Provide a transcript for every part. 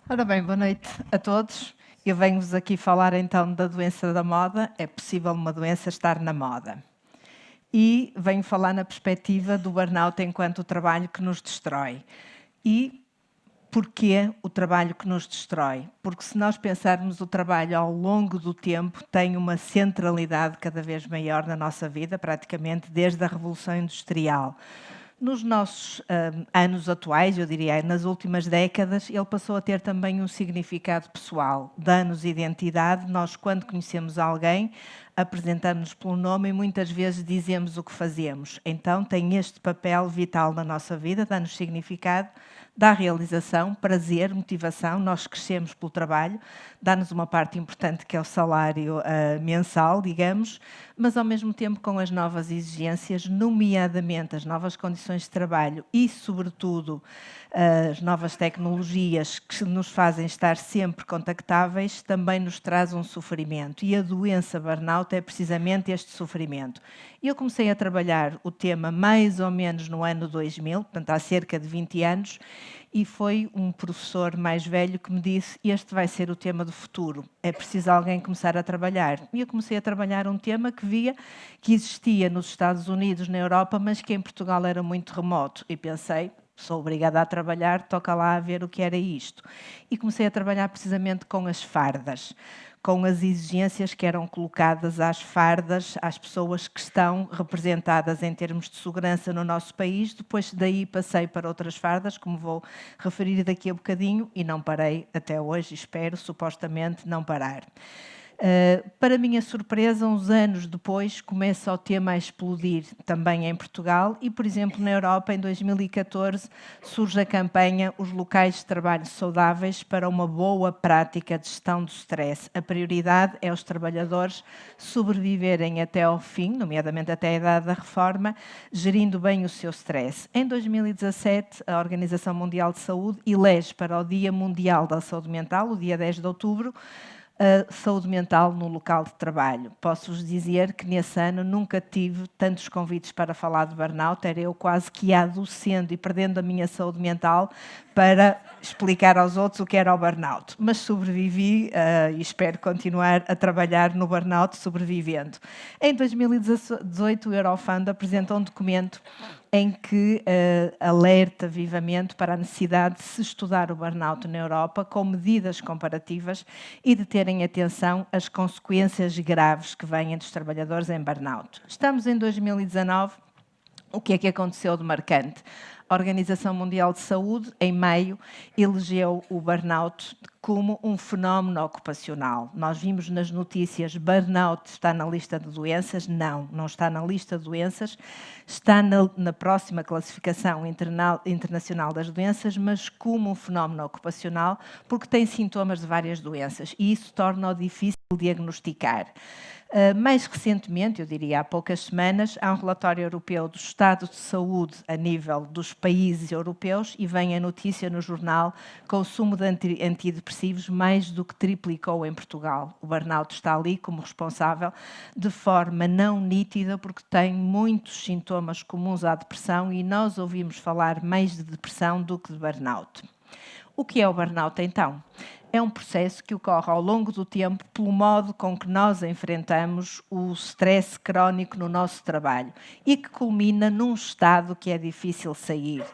Ora bem, boa noite a todos. Eu venho-vos aqui falar então da doença da moda. É possível uma doença estar na moda. E venho falar na perspectiva do burnout enquanto o trabalho que nos destrói. E porquê o trabalho que nos destrói? Porque se nós pensarmos o trabalho ao longo do tempo, tem uma centralidade cada vez maior na nossa vida, praticamente desde a Revolução Industrial. Nos nossos anos atuais, eu diria, nas últimas décadas, ele passou a ter também um significado pessoal. Dá-nos identidade. Nós, quando conhecemos alguém, apresentamos-nos pelo nome e muitas vezes dizemos o que fazemos. Então, tem este papel vital na nossa vida, dá-nos significado, dá realização, prazer, motivação. Nós crescemos pelo trabalho, dá-nos uma parte importante que é o salário mensal, digamos, mas ao mesmo tempo com as novas exigências, nomeadamente as novas condições de trabalho e, sobretudo, as novas tecnologias que nos fazem estar sempre contactáveis, também nos traz um sofrimento. E a doença burnout é precisamente este sofrimento. Eu comecei a trabalhar o tema mais ou menos no ano 2000, portanto há cerca de 20 anos, e foi um professor mais velho que me disse: este vai ser o tema do futuro, é preciso alguém começar a trabalhar. E eu comecei a trabalhar um tema que via que existia nos Estados Unidos, na Europa, mas que em Portugal era muito remoto. E pensei, sou obrigada a trabalhar, toca lá a ver o que era isto. E comecei a trabalhar precisamente com as fardas, com as exigências que eram colocadas às fardas, às pessoas que estão representadas em termos de segurança no nosso país. Depois daí passei para outras fardas, como vou referir daqui a bocadinho, e não parei até hoje, espero supostamente não parar. Para minha surpresa, uns anos depois, começa o tema a explodir também em Portugal e, por exemplo, na Europa, em 2014, surge a campanha Os Locais de Trabalho Saudáveis para uma boa prática de gestão do stress. A prioridade é os trabalhadores sobreviverem até ao fim, nomeadamente até a idade da reforma, gerindo bem o seu stress. Em 2017, a Organização Mundial de Saúde elege para o Dia Mundial da Saúde Mental, o dia 10 de outubro, a saúde mental no local de trabalho. Posso-vos dizer que nesse ano nunca tive tantos convites para falar de burnout, era eu quase que adoecendo e perdendo a minha saúde mental para explicar aos outros o que era o burnout. Mas sobrevivi e espero continuar a trabalhar no burnout sobrevivendo. Em 2018, o Eurofund apresentou um documento em que alerta vivamente para a necessidade de se estudar o burnout na Europa com medidas comparativas e de terem atenção às consequências graves que vêm dos trabalhadores em burnout. Estamos em 2019, o que é que aconteceu de marcante? A Organização Mundial de Saúde, em maio, elegeu o burnout como um fenómeno ocupacional. Nós vimos nas notícias, burnout está na lista de doenças? Não, não está na lista de doenças, está na próxima classificação internacional das doenças, mas como um fenómeno ocupacional, porque tem sintomas de várias doenças, e isso torna-o difícil diagnosticar. Mais recentemente, eu diria há poucas semanas, há um relatório europeu do estado de saúde a nível dos países europeus e vem a notícia no jornal que o consumo de antidepressivos mais do que triplicou em Portugal. O burnout está ali como responsável de forma não nítida porque tem muitos sintomas comuns à depressão e nós ouvimos falar mais de depressão do que de burnout. O que é o burnout, então? É um processo que ocorre ao longo do tempo pelo modo com que nós enfrentamos o stress crónico no nosso trabalho e que culmina num estado que é difícil sair.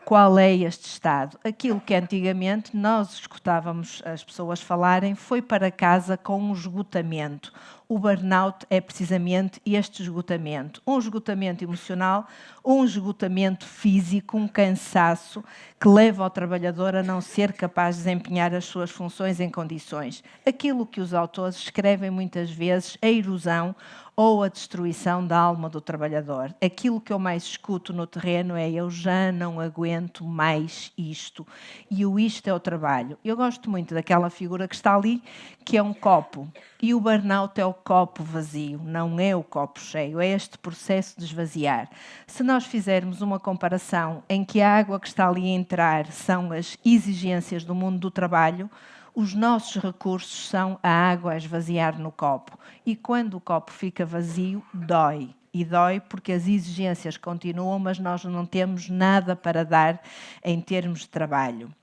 Qual é este estado? Aquilo que antigamente nós escutávamos as pessoas falarem foi para casa com um esgotamento. O burnout é precisamente este esgotamento. Um esgotamento emocional, um esgotamento físico, um cansaço que leva o trabalhador a não ser capaz de desempenhar as suas funções em condições. Aquilo que os autores escrevem muitas vezes, a erosão ou a destruição da alma do trabalhador. Aquilo que eu mais escuto no terreno é: eu já não aguento mais isto. E o isto é o trabalho. Eu gosto muito daquela figura que está ali, que é um copo. E o burnout é o copo vazio, não é o copo cheio. É este processo de esvaziar. Se nós fizermos uma comparação em que a água que está ali a entrar são as exigências do mundo do trabalho, os nossos recursos são a água a esvaziar no copo. E quando o copo fica vazio, dói. E dói porque as exigências continuam, mas nós não temos nada para dar em termos de trabalho.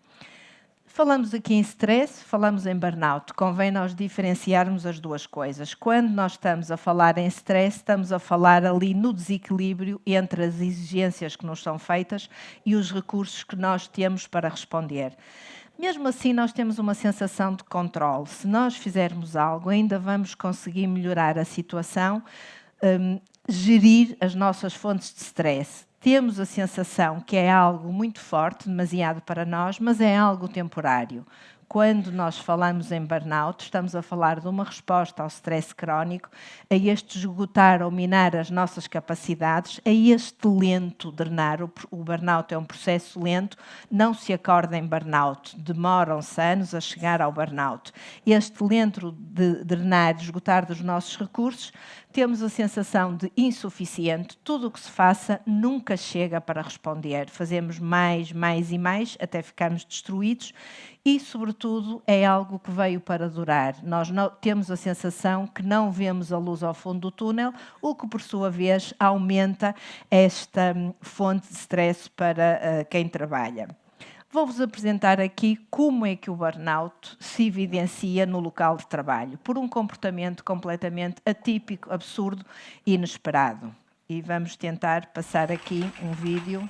Falamos aqui em stress, falamos em burnout. Convém nós diferenciarmos as duas coisas. Quando nós estamos a falar em stress, estamos a falar ali no desequilíbrio entre as exigências que nos são feitas e os recursos que nós temos para responder. Mesmo assim, nós temos uma sensação de controle. Se nós fizermos algo, ainda vamos conseguir melhorar a situação, gerir as nossas fontes de stress. Temos a sensação que é algo muito forte, demasiado para nós, mas é algo temporário. Quando nós falamos em burnout, estamos a falar de uma resposta ao stress crónico, a este esgotar ou minar as nossas capacidades, a este lento drenar. O burnout é um processo lento, não se acorda em burnout, demoram-se anos a chegar ao burnout. Este lento de drenar, de esgotar dos nossos recursos, temos a sensação de insuficiente, tudo o que se faça nunca chega para responder. Fazemos mais, mais e mais, até ficarmos destruídos e, sobretudo, é algo que veio para durar. Nós temos a sensação que não vemos a luz ao fundo do túnel, o que, por sua vez, aumenta esta fonte de stress para quem trabalha. Vou-vos apresentar aqui como é que o burnout se evidencia no local de trabalho, por um comportamento completamente atípico, absurdo e inesperado. E vamos tentar passar aqui um vídeo.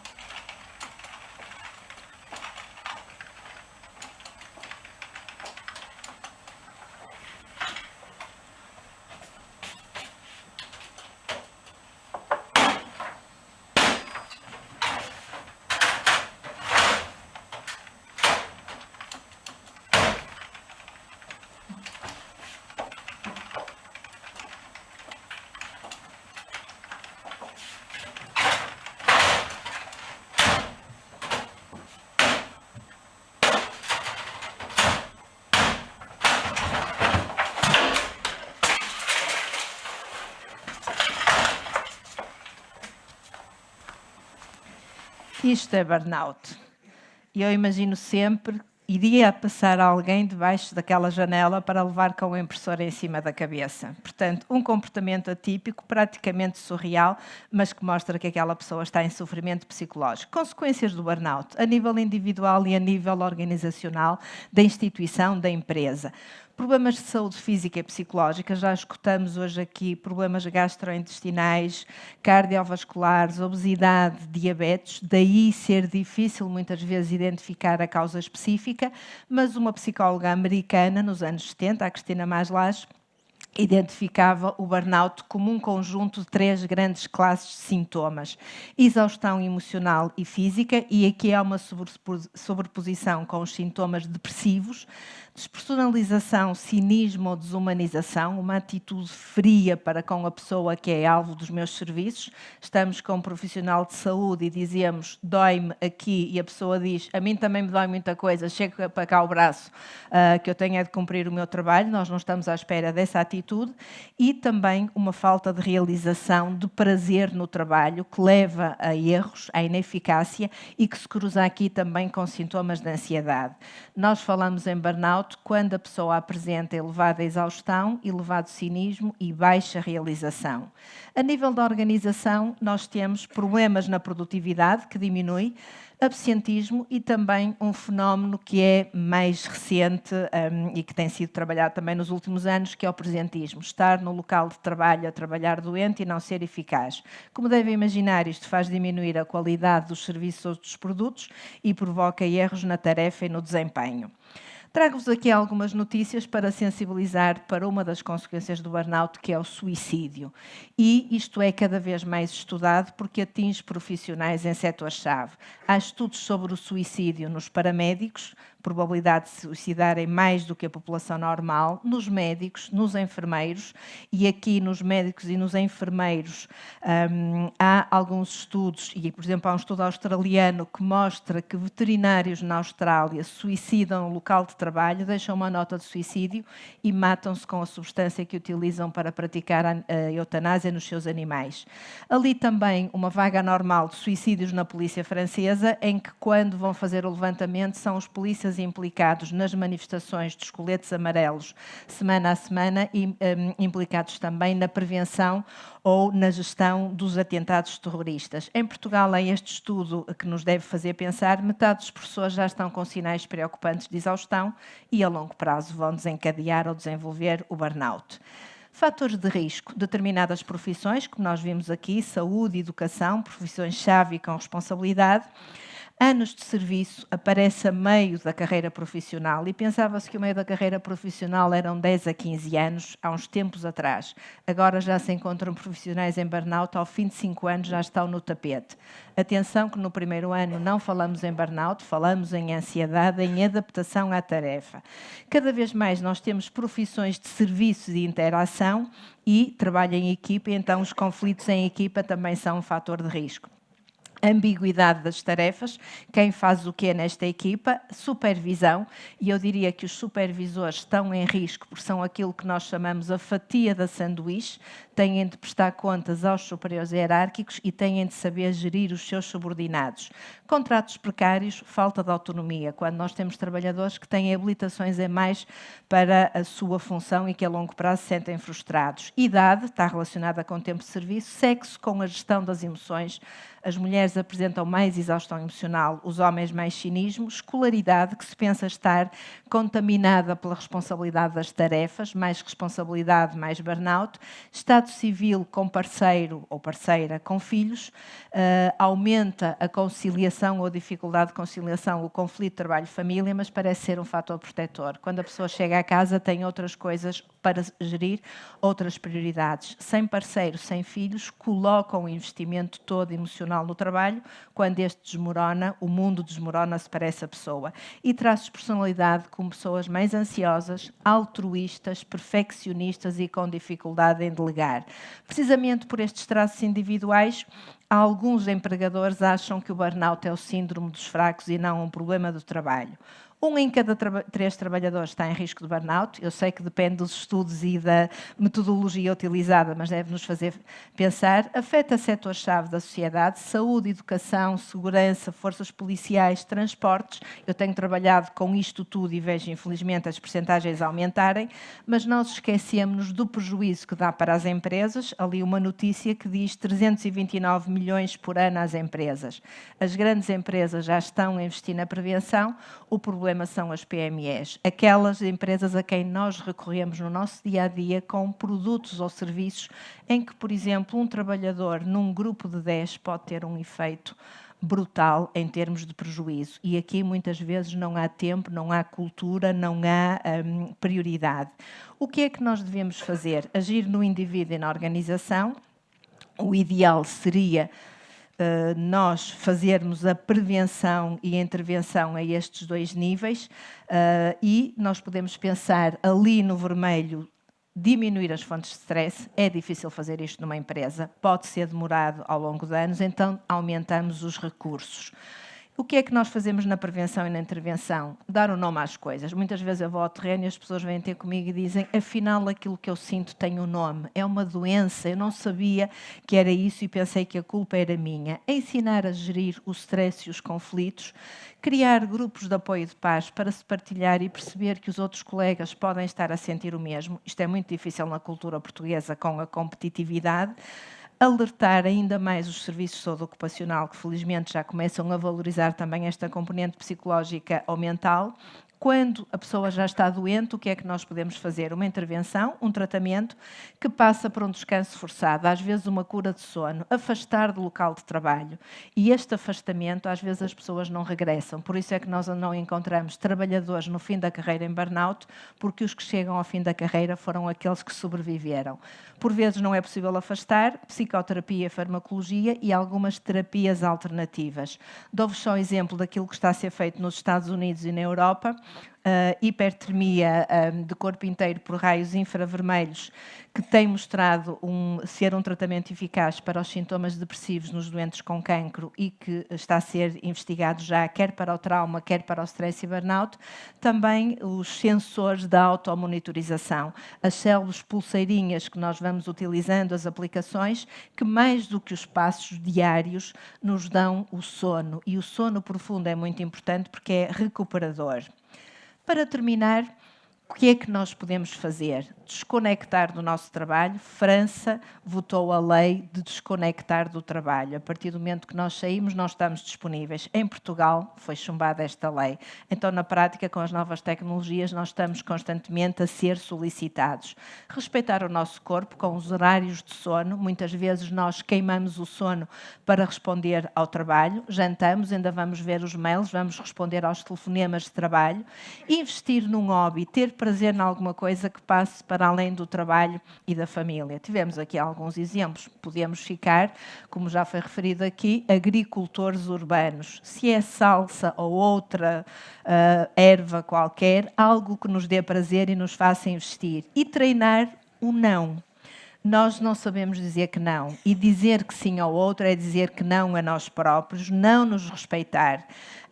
Isto é burnout. E eu imagino sempre, iria passar alguém debaixo daquela janela para levar com a impressora em cima da cabeça. Portanto, um comportamento atípico, praticamente surreal, mas que mostra que aquela pessoa está em sofrimento psicológico. Consequências do burnout, a nível individual e a nível organizacional, da instituição, da empresa. Problemas de saúde física e psicológica, já escutamos hoje aqui problemas gastrointestinais, cardiovasculares, obesidade, diabetes, daí ser difícil muitas vezes identificar a causa específica, mas uma psicóloga americana nos anos 70, a Cristina Maslach, identificava o burnout como um conjunto de 3 grandes classes de sintomas. Exaustão emocional e física, e aqui há uma sobreposição com os sintomas depressivos, despersonalização, cinismo ou desumanização, uma atitude fria para com a pessoa que é alvo dos meus serviços. Estamos com um profissional de saúde e dizemos, dói-me aqui, e a pessoa diz, a mim também me dói muita coisa, chega para cá o braço, que eu tenho é de cumprir o meu trabalho. Nós não estamos à espera dessa atitude. E também uma falta de realização, de prazer no trabalho, que leva a erros, à ineficácia e que se cruza aqui também com sintomas de ansiedade. Nós falamos em burnout quando a pessoa apresenta elevada exaustão, elevado cinismo e baixa realização. A nível da organização, nós temos problemas na produtividade, que diminui, absentismo e também um fenómeno que é mais recente e que tem sido trabalhado também nos últimos anos, que é o presentismo. Estar no local de trabalho a trabalhar doente e não ser eficaz. Como devem imaginar, isto faz diminuir a qualidade dos serviços ou dos produtos e provoca erros na tarefa e no desempenho. Trago-vos aqui algumas notícias para sensibilizar para uma das consequências do burnout, que é o suicídio. E isto é cada vez mais estudado porque atinge profissionais em setores-chave. Há estudos sobre o suicídio nos paramédicos, probabilidade de se suicidarem mais do que a população normal, nos médicos, nos enfermeiros, e aqui nos médicos e nos enfermeiros há alguns estudos, e por exemplo há um estudo australiano que mostra que veterinários na Austrália suicidam no local de trabalho, deixam uma nota de suicídio e matam-se com a substância que utilizam para praticar a eutanásia nos seus animais. Ali também uma vaga anormal de suicídios na polícia francesa, em que quando vão fazer o levantamento são os polícias especialistas implicados nas manifestações dos coletes amarelos semana a semana e implicados também na prevenção ou na gestão dos atentados terroristas. Em Portugal, há este estudo que nos deve fazer pensar, metade dos professores já estão com sinais preocupantes de exaustão e a longo prazo vão desencadear ou desenvolver o burnout. Fatores de risco, determinadas profissões, como nós vimos aqui, saúde, educação, profissões-chave e com responsabilidade. Anos de serviço aparece a meio da carreira profissional e pensava-se que o meio da carreira profissional eram 10 a 15 anos, há uns tempos atrás. Agora já se encontram profissionais em burnout, ao fim de 5 anos já estão no tapete. Atenção que no primeiro ano não falamos em burnout, falamos em ansiedade, em adaptação à tarefa. Cada vez mais nós temos profissões de serviço e de interação e trabalho em equipa, então os conflitos em equipa também são um fator de risco. Ambiguidade das tarefas, quem faz o quê nesta equipa, supervisão, e eu diria que os supervisores estão em risco porque são aquilo que nós chamamos a fatia da sanduíche, têm de prestar contas aos superiores hierárquicos e têm de saber gerir os seus subordinados. Contratos precários, falta de autonomia, quando nós temos trabalhadores que têm habilitações a mais para a sua função e que a longo prazo se sentem frustrados. Idade, está relacionada com o tempo de serviço, sexo com a gestão das emoções, as mulheres apresentam mais exaustão emocional, os homens mais cinismo, escolaridade, que se pensa estar contaminada pela responsabilidade das tarefas, mais responsabilidade, mais burnout, estado civil com parceiro ou parceira com filhos, aumenta a conciliação ou a dificuldade de conciliação, o conflito trabalho-família, mas parece ser um fator protetor. Quando a pessoa chega a casa tem outras coisas para gerir, outras prioridades. Sem parceiro, sem filhos, colocam o investimento todo emocional no trabalho, quando este desmorona, o mundo desmorona-se para essa pessoa. E traços de personalidade como pessoas mais ansiosas, altruístas, perfeccionistas e com dificuldade em delegar. Precisamente por estes traços individuais, alguns empregadores acham que o burnout é o síndrome dos fracos e não um problema do trabalho. 1 em cada 3 trabalhadores está em risco de burnout. Eu sei que depende dos estudos e da metodologia utilizada, mas deve-nos fazer pensar. Afeta setores-chave da sociedade, saúde, educação, segurança, forças policiais, transportes. Eu tenho trabalhado com isto tudo e vejo, infelizmente, as percentagens aumentarem, mas nós esquecemos do prejuízo que dá para as empresas. Ali uma notícia que diz 329 milhões por ano às empresas. As grandes empresas já estão a investir na prevenção. O problema são as PMEs, aquelas empresas a quem nós recorremos no nosso dia-a-dia com produtos ou serviços em que, por exemplo, um trabalhador num grupo de 10 pode ter um efeito brutal em termos de prejuízo. E aqui muitas vezes não há tempo, não há cultura, não há prioridade. O que é que nós devemos fazer? Agir no indivíduo e na organização. O ideal seria nós fazermos a prevenção e a intervenção a estes 2 níveis e nós podemos pensar ali no vermelho, diminuir as fontes de stress. É difícil fazer isto numa empresa, pode ser demorado ao longo de anos, então aumentamos os recursos. O que é que nós fazemos na prevenção e na intervenção? Dar um nome às coisas. Muitas vezes eu vou ao terreno e as pessoas vêm ter comigo e dizem, afinal aquilo que eu sinto tem um nome, é uma doença, eu não sabia que era isso e pensei que a culpa era minha. Ensinar a gerir o stress e os conflitos, criar grupos de apoio de paz para se partilhar e perceber que os outros colegas podem estar a sentir o mesmo. Isto é muito difícil na cultura portuguesa com a competitividade. Alertar ainda mais os serviços de saúde ocupacional, que felizmente já começam a valorizar também esta componente psicológica ou mental. Quando a pessoa já está doente, o que é que nós podemos fazer? Uma intervenção, um tratamento que passa por um descanso forçado, às vezes uma cura de sono, afastar do local de trabalho. E este afastamento, às vezes as pessoas não regressam. Por isso é que nós não encontramos trabalhadores no fim da carreira em burnout, porque os que chegam ao fim da carreira foram aqueles que sobreviveram. Por vezes não é possível afastar, psicoterapia, farmacologia e algumas terapias alternativas. Dou-vos só um exemplo daquilo que está a ser feito nos Estados Unidos e na Europa. Hipertermia de corpo inteiro por raios infravermelhos, que tem mostrado ser um tratamento eficaz para os sintomas depressivos nos doentes com cancro e que está a ser investigado já, quer para o trauma, quer para o stress e burnout. Também os sensores da automonitorização, as células pulseirinhas que nós vamos utilizando, as aplicações, que mais do que os passos diários nos dão o sono. E o sono profundo é muito importante porque é recuperador. Para terminar, o que é que nós podemos fazer? Desconectar do nosso trabalho. França votou a lei de desconectar do trabalho. A partir do momento que nós saímos, nós estamos disponíveis. Em Portugal foi chumbada esta lei. Então, na prática, com as novas tecnologias, nós estamos constantemente a ser solicitados. Respeitar o nosso corpo com os horários de sono. Muitas vezes nós queimamos o sono para responder ao trabalho. Jantamos, ainda vamos ver os mails, vamos responder aos telefonemas de trabalho. Investir num hobby, ter prazer em alguma coisa que passe para além do trabalho e da família. Tivemos aqui alguns exemplos. Podemos ficar, como já foi referido aqui, agricultores urbanos. Se é salsa ou outra erva qualquer, algo que nos dê prazer e nos faça investir. E treinar o não. Nós não sabemos dizer que não. E dizer que sim ao outro é dizer que não a nós próprios, não nos respeitar.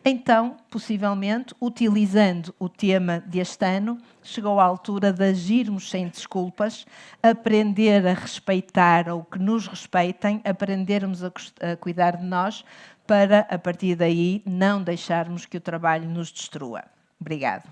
Então, possivelmente, utilizando o tema deste ano, chegou a altura de agirmos sem desculpas, aprender a respeitar ou que nos respeitem, aprendermos a cuidar de nós, para, a partir daí, não deixarmos que o trabalho nos destrua. Obrigada.